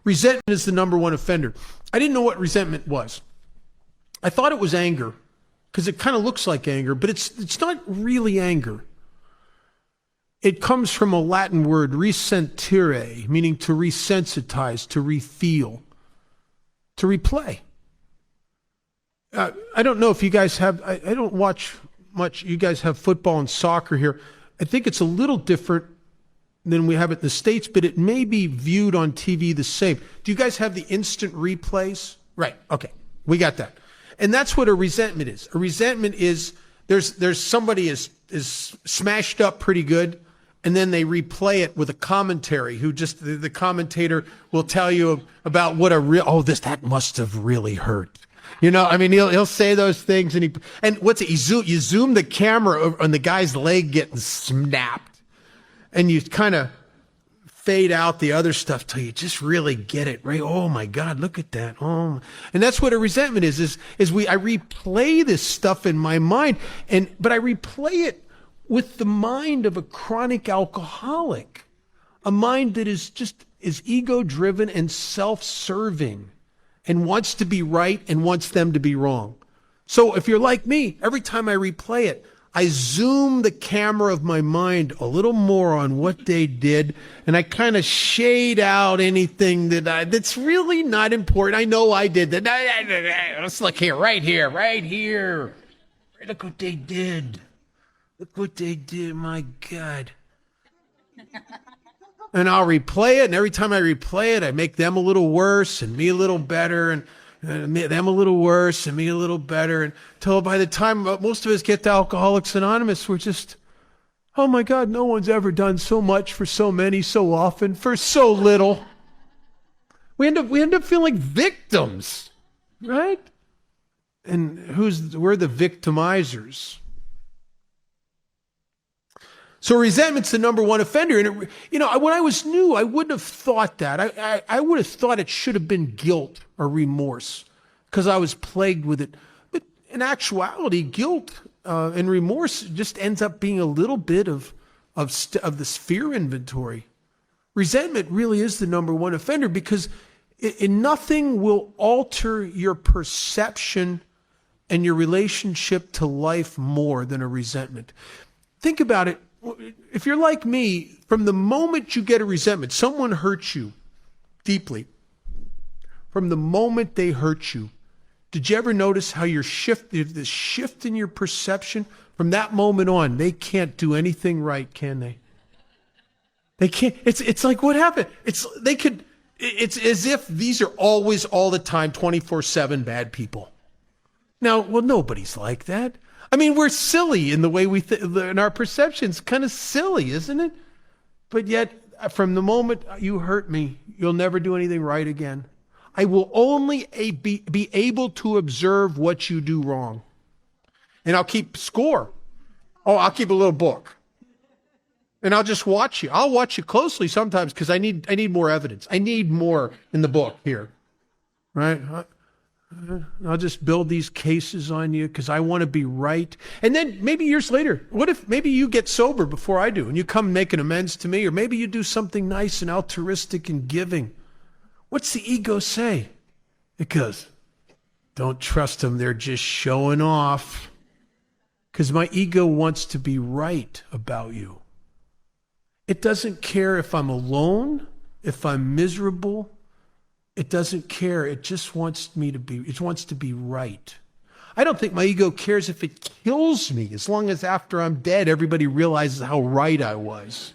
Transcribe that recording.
Resentment is the number one offender. I didn't know what resentment was. I thought it was anger because it kind of looks like anger, but it's not really anger. It comes from a Latin word, resentire, meaning to resensitize, to refeel, to replay. I don't know if you guys have, I don't watch much, you guys have football and soccer here. I think it's a little different than we have it in the States, but it may be viewed on TV the same. Do you guys have the instant replays? Right, okay, we got that. And that's what a resentment is. A resentment is, there's somebody is smashed up pretty good, and then they replay it with a commentary who just, the commentator will tell you about what that must have really hurt. You know, I mean, he'll say those things, and what's it? You zoom the camera on the guy's leg getting snapped, and you kind of fade out the other stuff till you just really get it right. Oh my God, look at that! Oh, and that's what a resentment is. I replay this stuff in my mind, but I replay it with the mind of a chronic alcoholic, a mind that is ego-driven and self-serving, and wants to be right and wants them to be wrong. So if you're like me, every time I replay it, I zoom the camera of my mind a little more on what they did, and I kind of shade out anything that's really not important. I know I did that. Let's look here, right here. Look what they did. Look what they did, my God. And I'll replay it, and every time I replay it, I make them a little worse and me a little better, and them a little worse and me a little better, until by the time most of us get to Alcoholics Anonymous, we're just, oh my God, no one's ever done so much for so many, so often, for so little. We end up feeling like victims, right? And we're the victimizers. So resentment's the number one offender. And when I was new, I wouldn't have thought that. I would have thought it should have been guilt or remorse because I was plagued with it. But in actuality, guilt and remorse just ends up being a little bit of this fear inventory. Resentment really is the number one offender because nothing will alter your perception and your relationship to life more than a resentment. Think about it. If you're like me, from the moment you get a resentment, someone hurts you deeply. From the moment they hurt you, did you ever notice how there's this shift in your perception? From that moment on, they can't do anything right, can they? They can't. It's like, what happened? It's as if these are always, all the time, 24/7 bad people. Now, well, nobody's like that. I mean, we're silly in the way we in our perceptions, kind of silly, isn't it? But yet, from the moment you hurt me, you'll never do anything right again. I will only be able to observe what you do wrong. And I'll keep score. Oh, I'll keep a little book. And I'll just watch you. I'll watch you closely sometimes because I need more evidence. I need more in the book here. Right? I'll just build these cases on you because I want to be right. And then maybe years later, what if maybe you get sober before I do and you come make an amends to me, or maybe you do something nice and altruistic and giving. What's the ego say? It goes, don't trust them, they're just showing off. Because my ego wants to be right about you. It doesn't care if I'm alone, if I'm miserable. It doesn't care. It just wants it wants to be right. I don't think my ego cares if it kills me, as long as after I'm dead, everybody realizes how right I was.